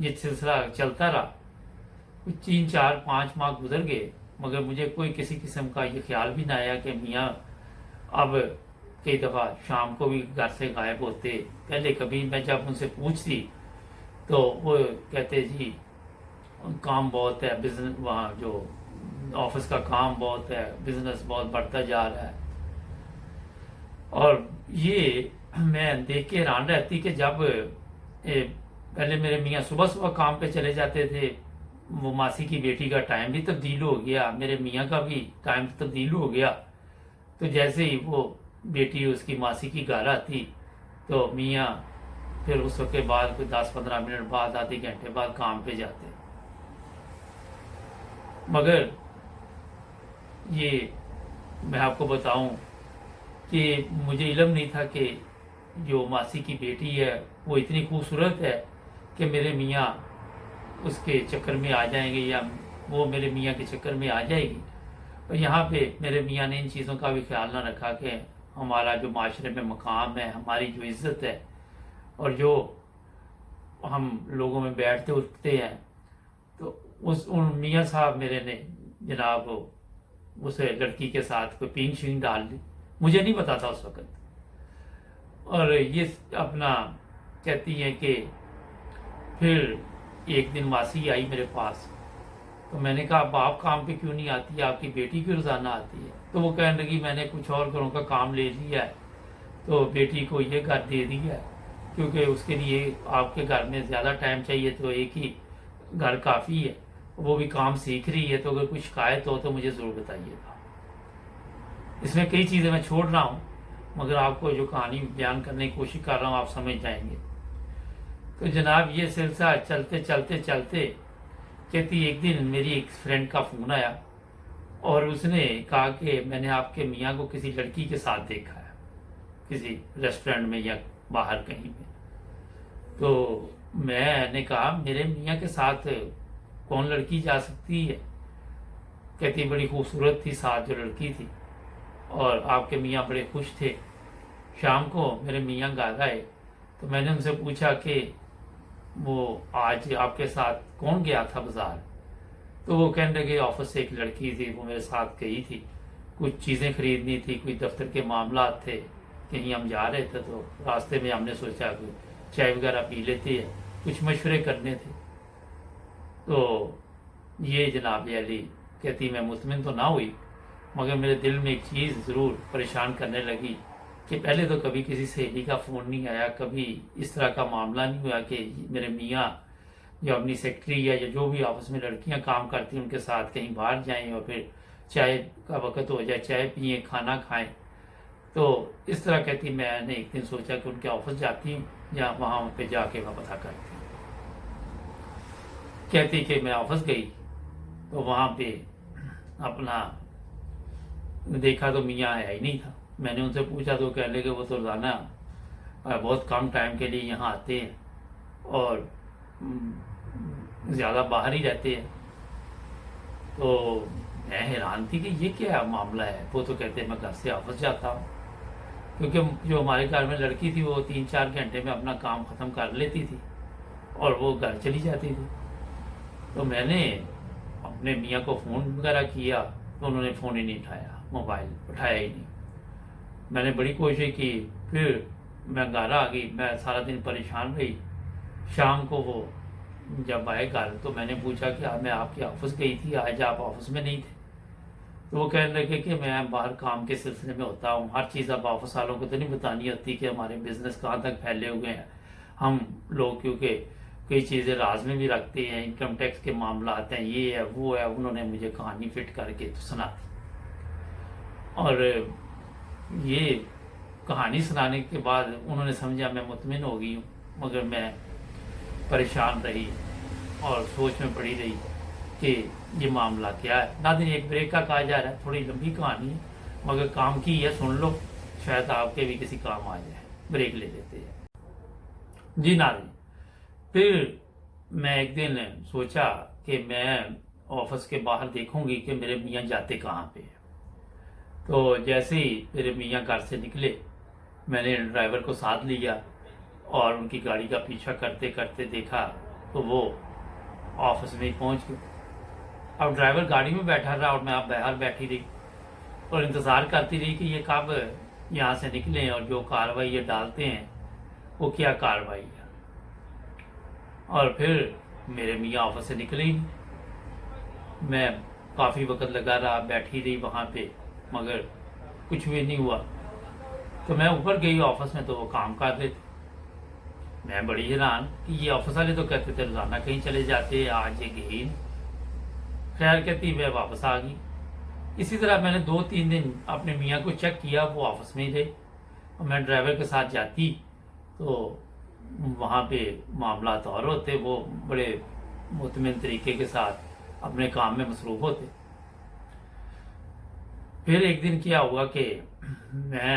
یہ سلسلہ چلتا رہا. کچھ 3 4 5 ماہ گزر گئے مگر مجھے کوئی کسی قسم کا یہ خیال بھی نہ آیا کہ میاں اب کئی دفعہ شام کو بھی گھر سے غائب ہوتے. پہلے کبھی میں جب ان سے پوچھتی تو وہ کہتے جی کام بہت ہے، بزنس وہاں جو آفس کا کام بہت ہے، بزنس بہت بڑھتا جا رہا ہے. اور یہ میں دیکھ کے حیران رہتی کہ جب پہلے میرے میاں صبح صبح کام پہ چلے جاتے تھے، وہ ماسی کی بیٹی کا ٹائم بھی تبدیل ہو گیا، میرے میاں کا بھی ٹائم تبدیل ہو گیا. تو جیسے ہی وہ بیٹی اس کی ماسی کی گھر آتی تو میاں پھر اس وقت کے بعد کوئی 10 15 منٹ بعد آدھے گھنٹے بعد کام پہ جاتے. مگر یہ میں آپ کو بتاؤں کہ مجھے علم نہیں تھا کہ جو ماسی کی بیٹی ہے وہ اتنی خوبصورت ہے کہ میرے میاں اس کے چکر میں آ جائیں گے یا وہ میرے میاں کے چکر میں آ جائے گی. اور یہاں پہ میرے میاں نے ان چیزوں کا بھی خیال نہ رکھا کہ ہمارا جو معاشرے میں مقام ہے، ہماری جو عزت ہے اور جو ہم لوگوں میں بیٹھتے اٹھتے ہیں، تو ان میاں صاحب میرے نے جناب اس لڑکی کے ساتھ کوئی پینگ شینگ ڈال دی. مجھے نہیں پتا تھا اس وقت. اور یہ اپنا کہتی ہیں کہ پھر ایک دن ماسی آئی میرے پاس تو میں نے کہا اب آپ کام پہ کیوں نہیں آتی، آپ کی بیٹی کیوں روزانہ آتی ہے؟ تو وہ کہنے لگی میں نے کچھ اور گھروں کا کام لے لیا ہے تو بیٹی کو یہ گھر دے دیا ہے کیونکہ اس کے لیے آپ کے گھر میں زیادہ ٹائم چاہیے تو ایک ہی گھر کافی ہے، وہ بھی کام سیکھ رہی ہے، تو اگر کوئی شکایت ہو تو مجھے ضرور بتائیے گا. اس میں کئی چیزیں میں چھوڑ رہا ہوں مگر آپ کو جو کہانی بیان کرنے کی کوشش کر رہا ہوں آپ سمجھ جائیں گے. تو جناب یہ سلسلہ چلتے چلتے چلتے کہتی ایک دن میری ایک فرینڈ کا فون آیا اور اس نے کہا کہ میں نے آپ کے میاں کو کسی لڑکی کے ساتھ دیکھا ہے کسی ریسٹورینٹ میں یا باہر کہیں پہ. تو میں نے کہا میرے میاں کے ساتھ کون لڑکی جا سکتی ہے؟ کہتی بڑی خوبصورت تھی ساتھ جو لڑکی تھی اور آپ کے میاں بڑے خوش تھے. شام کو میرے میاں گھر آئے تو میں نے ان سے پوچھا کہ وہ آج آپ کے ساتھ کون گیا تھا بازار؟ تو وہ کہنے لگے آفس سے ایک لڑکی تھی وہ میرے ساتھ گئی تھی، کچھ چیزیں خریدنی تھی، کوئی دفتر کے معاملات تھے، کہیں ہم جا رہے تھے تو راستے میں ہم نے سوچا کہ چائے وغیرہ پی لیتے ہیں، کچھ مشورے کرنے تھے. تو یہ جناب علی کہتی میں مطمئن تو نہ ہوئی مگر میرے دل میں ایک چیز ضرور پریشان کرنے لگی کہ پہلے تو کبھی کسی سہیلی کا فون نہیں آیا، کبھی اس طرح کا معاملہ نہیں ہوا کہ میرے میاں جو اپنی سیکٹری یا جو بھی آپس میں لڑکیاں کام کرتی ہیں ان کے ساتھ کہیں باہر جائیں اور پھر چائے کا وقت ہو جائے چائے پئیں کھانا کھائیں. تو اس طرح کہتی میں نے ایک دن سوچا کہ ان کے آفس جاتی ہوں یا وہاں پہ جا کے میں پتہ کرتی ہوں. کہتی کہ میں آفس گئی تو وہاں پہ اپنا دیکھا تو میاں آیا ہی نہیں تھا. میں نے ان سے پوچھا تو کہہ لے کہ وہ تو روزانہ بہت کم ٹائم کے لیے یہاں آتے ہیں اور زیادہ باہر ہی رہتے ہیں. تو میں حیران تھی کہ یہ کیا معاملہ ہے. وہ تو کہتے ہیں میں گھر سے آفس جاتا ہوں کیونکہ جو ہمارے گھر میں لڑکی تھی وہ 3 4 گھنٹے میں اپنا کام ختم کر لیتی تھی اور وہ گھر چلی جاتی تھی. تو میں نے اپنے میاں کو فون وغیرہ کیا تو انہوں نے فون ہی نہیں اٹھایا، موبائل اٹھایا ہی نہیں. میں نے بڑی کوشش کی، پھر میں گھر آ گئی، میں سارا دن پریشان رہی. شام کو وہ جب آئے گھر تو میں نے پوچھا کہ میں آپ کے آفس گئی تھی، آج آپ آفس میں نہیں تھے. تو وہ کہنے لگے کہ میں باہر کام کے سلسلے میں ہوتا ہوں، ہر چیز اب آفس والوں کو تو نہیں بتانی ہوتی کہ ہمارے بزنس کہاں تک پھیلے ہوئے ہیں. ہم لوگ کیونکہ کئی چیزیں راز میں بھی رکھتے ہیں، انکم ٹیکس کے معاملات ہیں، یہ ہے وہ ہے. انہوں نے مجھے کہانی فٹ کر کے سنا دی اور یہ کہانی سنانے کے بعد انہوں نے سمجھا میں مطمئن ہو گئی ہوں مگر میں پریشان رہی اور سوچ میں پڑی رہی کہ یہ معاملہ کیا ہے. ناظرین ایک بریک کا کہا جا رہا ہے، تھوڑی لمبی کہانی ہے مگر کام کی ہے، سن لو شاید آپ کے بھی کسی کام آ جائے. بریک لے لیتے ہیں. جی ناظرین پھر میں ایک دن سوچا کہ میں آفس کے باہر دیکھوں گی کہ میرے میاں جاتے کہاں پہ ہیں. تو جیسے ہی میرے میاں گھر سے نکلے میں نے ڈرائیور کو ساتھ لیا اور ان کی گاڑی کا پیچھا کرتے کرتے دیکھا تو وہ آفس میں ہی پہنچ گئے. اب ڈرائیور گاڑی میں بیٹھا رہا اور میں اب باہر بیٹھی رہی اور انتظار کرتی رہی کہ یہ کب یہاں سے نکلیں اور جو کارروائی یہ ڈالتے ہیں وہ کیا کارروائی ہے. اور پھر میرے میاں آفس سے نکلے ہی نہیں. میں کافی وقت لگا رہا, بیٹھی رہی وہاں پہ, مگر کچھ بھی نہیں ہوا. تو میں اوپر گئی آفس میں تو وہ کام کر رہے تھے. میں بڑی حیران کہ یہ آفس والے تو کہتے تھے روزانہ کہیں چلے جاتے, آج یہ گئے ہی نہیں. خیر کہتی میں واپس آ گئی. اسی طرح میں نے 2-3 دن اپنے میاں کو چیک کیا, وہ آفس میں ہی رہے. اور میں ڈرائیور کے ساتھ جاتی تو وہاں پہ معاملات اور ہوتے, وہ بڑے مطمئن طریقے کے ساتھ اپنے کام میں مصروف ہوتے. پھر ایک دن کیا ہوا کہ میں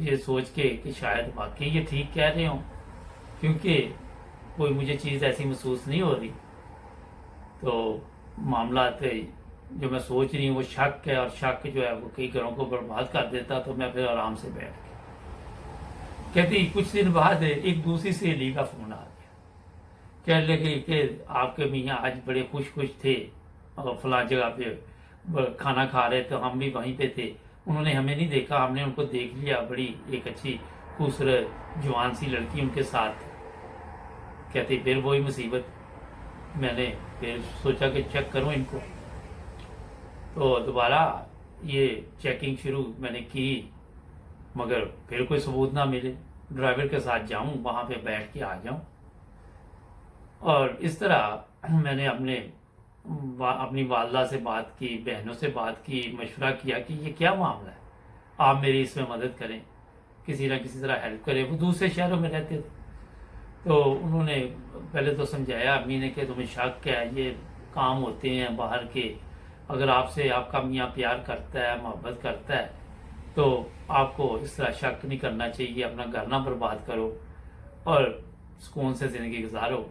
یہ سوچ کے کہ شاید واقعی یہ ٹھیک کہہ رہے ہوں, کیونکہ کوئی مجھے چیز ایسی محسوس نہیں ہو رہی. تو معاملات جو میں سوچ رہی ہوں وہ شک ہے, اور شک جو ہے وہ کئی گھروں کو برباد کر دیتا. تو میں پھر آرام سے بیٹھ گیا. کہتی کچھ دن بعد ایک دوسری سہیلی کا فون آ گیا, کہنے لگے کہ آپ کے میاں آج بڑے خوش تھے اور فلاں جگہ پہ کھانا کھا رہے تھے, ہم بھی وہیں پہ تھے, انہوں نے ہمیں نہیں دیکھا, ہم نے ان کو دیکھ لیا, بڑی ایک اچھی خوبصورت جوان سی لڑکی ان کے ساتھ. کہتی پھر وہی مصیبت. میں نے پھر سوچا کہ چیک کروں ان کو. تو دوبارہ یہ چیکنگ شروع میں نے کی, مگر پھر کوئی ثبوت نہ ملے. ڈرائیور کے ساتھ جاؤں, وہاں پہ بیٹھ کے آ جاؤں. اور اس طرح میں نے اپنی والدہ سے بات کی, بہنوں سے بات کی, مشورہ کیا کہ یہ کیا معاملہ ہے, آپ میری اس میں مدد کریں, کسی نہ کسی طرح ہیلپ کریں. وہ دوسرے شہروں میں رہتے تھے. تو انہوں نے پہلے تو سمجھایا امی نے کہ تمہیں شک ہے, یہ کام ہوتے ہیں باہر کے, اگر آپ سے آپ کا میاں پیار کرتا ہے, محبت کرتا ہے, تو آپ کو اس طرح شک نہیں کرنا چاہیے, اپنا گھر نہ برباد کرو اور سکون سے زندگی گزارو.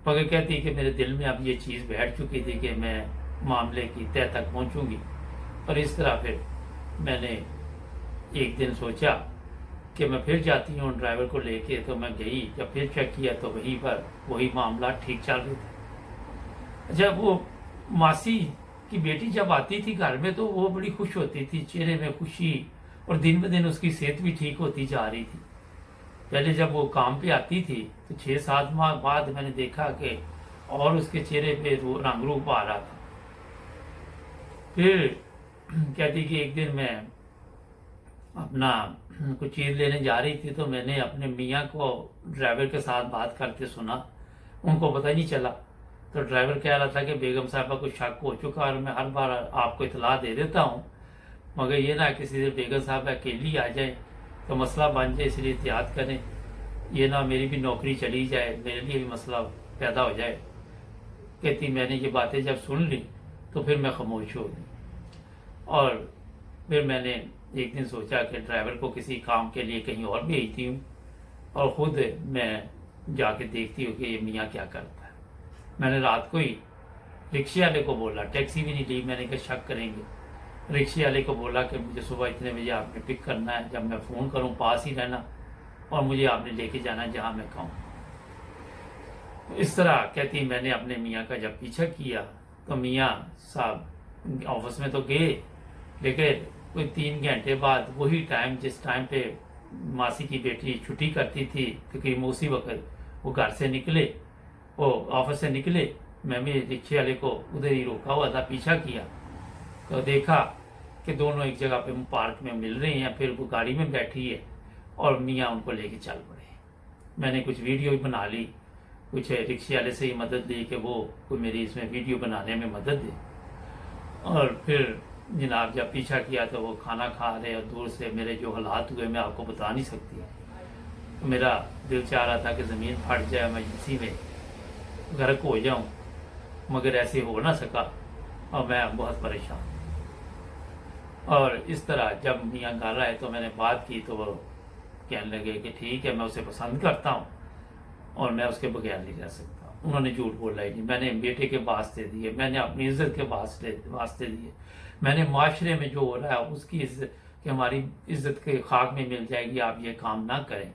مگر کہتی کہ میرے دل میں اب یہ چیز بیٹھ چکی تھی کہ میں معاملے کی تہہ تک پہنچوں گی. اور اس طرح پھر میں نے ایک دن سوچا کہ میں پھر جاتی ہوں ڈرائیور کو لے کے. تو میں گئی, جب پھر چیک کیا تو وہیں پر وہی معاملات ٹھیک چل رہے تھے. اچھا, وہ ماسی کی بیٹی جب آتی تھی گھر میں تو وہ بڑی خوش ہوتی تھی, چہرے میں خوشی, اور دن بہ دن اس کی صحت بھی ٹھیک ہوتی جا رہی تھی. پہلے جب وہ کام پہ آتی تھی تو 6-7 ماہ بعد میں نے دیکھا کہ اور اس کے چہرے پہ رنگ روپ آ رہا تھا. پھر کہتی کہ ایک دن میں اپنا کچھ چیز لینے جا رہی تھی تو میں نے اپنے میاں کو ڈرائیور کے ساتھ بات کرتے سنا, ان کو پتہ نہیں چلا. تو ڈرائیور کہہ رہا تھا کہ بیگم صاحبہ کو شک ہو چکا اور میں ہر بار آپ کو اطلاع دے دیتا ہوں, مگر یہ نہ کسی سے بیگم صاحبہ اکیلی آ جائیں تو مسئلہ بن جائے, اس لیے احتیاط کریں, یہ نہ میری بھی نوکری چلی جائے, میرے لیے بھی مسئلہ پیدا ہو جائے. کہتی میں نے یہ باتیں جب سن لی تو پھر میں خاموش ہو گئی. اور پھر میں نے ایک دن سوچا کہ ڈرائیور کو کسی کام کے لیے کہیں اور بھیجتی ہوں اور خود میں جا کے دیکھتی ہوں کہ یہ میاں کیا کرتا ہے. میں نے رات کو ہی رکشے والے کو بولا, ٹیکسی بھی نہیں لی, میں نے کہا شک کریں گے. رکشے والے کو بولا کہ مجھے صبح اتنے بجے آپ نے پک کرنا ہے, جب میں فون کروں پاس ہی رہنا, اور مجھے آپ نے لے کے جانا جہاں میں کہوں. اس طرح کہتی میں نے اپنے میاں کا جب پیچھا کیا تو میاں صاحب آفس میں تو گئے, لیکن کوئی 3 گھنٹے بعد وہی ٹائم جس ٹائم پہ ماسی کی بیٹی چھٹی کرتی تھی تقریباً اسی وقت وہ گھر سے نکلے, وہ آفس سے نکلے. میں بھی رکشے والے کو ادھر ہی روکا ہوا تھا, پیچھا کیا تو دیکھا کہ دونوں ایک جگہ پہ پارک میں مل رہے ہیں. پھر وہ گاڑی میں بیٹھی ہے اور میاں ان کو لے کے چل پڑے. میں نے کچھ ویڈیو بھی بنا لی, کچھ رکشے والے سے ہی مدد لی کہ وہ کوئی میری اس میں ویڈیو بنانے میں مدد دے. اور پھر جناب جب پیچھا کیا تو وہ کھانا کھا رہے, اور دور سے میرے جو حالات ہوئے میں آپ کو بتا نہیں سکتی. تو میرا دل چاہ رہا تھا کہ زمین پھٹ جائے, میں اسی میں غرق ہو جاؤں, مگر ایسے ہو نہ سکا اور میں بہت پریشان. اور اس طرح جب میاں گھر آئے تو میں نے بات کی تو وہ کہنے لگے کہ ٹھیک ہے, میں اسے پسند کرتا ہوں اور میں اس کے بغیر نہیں رہ سکتا. انہوں نے جھوٹ بولا ہی نہیں, میں نے بیٹے کے واسطے دیے, میں نے اپنی عزت کے واسطے دیے, میں نے معاشرے میں جو ہو رہا ہے اس کی عزت کہ ہماری عزت کے خاک میں مل جائے گی, آپ یہ کام نہ کریں.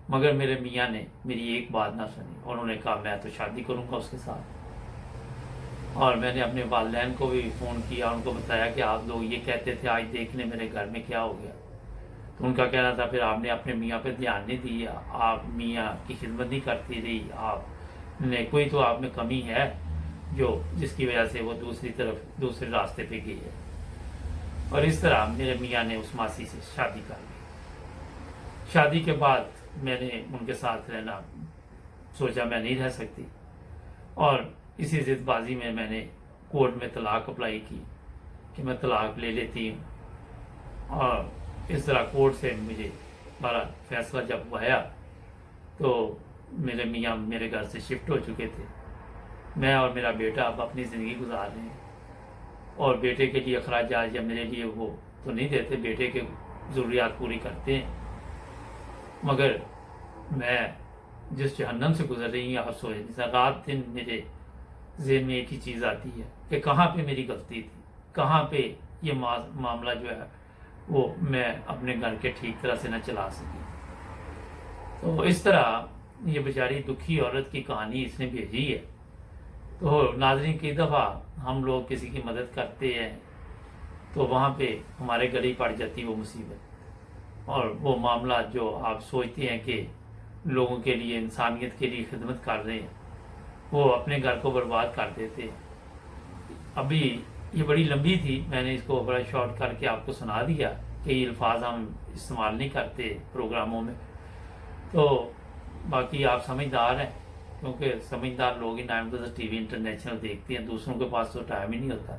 مگر میرے میاں نے میری ایک بات نہ سنی، انہوں نے کہا میں تو شادی کروں گا اس کے ساتھ۔ اور میں نے اپنے والدین کو بھی فون کیا، ان کو بتایا کہ آپ لوگ یہ کہتے تھے آج دیکھنے میرے گھر میں کیا ہو گیا، تو ان کا کہنا تھا پھر آپ نے اپنے میاں پہ دھیان نہیں دیا، آپ میاں کی خدمت نہیں کرتی رہی، آپ نے کوئی تو آپ میں کمی ہے جس کی وجہ سے وہ دوسرے راستے پہ گئی ہے۔ اور اس طرح میرے میاں نے اس ماسی سے شادی کر لی۔ شادی کے بعد میں نے ان کے ساتھ رہنا سوچا میں نہیں رہ سکتی، اور اسی ضد بازی میں نے کورٹ میں طلاق اپلائی کی کہ میں طلاق لے لیتی ہوں، اور اس طرح کورٹ سے مجھے بڑا فیصلہ جب آیا تو میرے میاں میرے گھر سے شفٹ ہو چکے تھے، میں اور میرا بیٹا اب اپنی زندگی گزار رہے ہیں، اور بیٹے کے لیے اخراجات یا میرے لیے وہ تو نہیں دیتے، بیٹے کے ضروریات پوری کرتے ہیں، مگر میں جس جہنم سے گزر رہی ہوں آپ سوچ نہیں سکتے۔ رات دن میرے ذہن میں ایک ہی چیز آتی ہے کہ کہاں پہ میری غلطی تھی، کہاں پہ یہ معاملہ جو ہے وہ میں اپنے گھر کے ٹھیک طرح سے نہ چلا سکی۔ تو اس طرح یہ بیچاری دکھی عورت کی کہانی اس نے بھیجی ہے۔ تو ناظرین، کئی دفعہ ہم لوگ کسی کی مدد کرتے ہیں تو وہاں پہ ہمارے گلے پڑ جاتی وہ مصیبت، اور وہ معاملات جو آپ سوچتے ہیں کہ لوگوں کے لیے، انسانیت کے لیے خدمت کر رہے ہیں، وہ اپنے گھر کو برباد کر دیتے ہیں۔ ابھی یہ بڑی لمبی تھی، میں نے اس کو بڑا شارٹ کر کے آپ کو سنا دیا کہ یہ الفاظ ہم استعمال نہیں کرتے پروگراموں میں، تو باقی آپ سمجھدار ہیں، کیونکہ سمجھدار لوگ ہی نائم ٹی وی انٹرنیشنل دیکھتے ہیں، دوسروں کے پاس تو ٹائم ہی نہیں ہوتا۔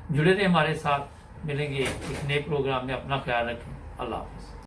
جڑے رہے ہمارے ساتھ، ملیں گے ایک نئے پروگرام میں، اپنا خیال رکھیں، اللہ حافظ۔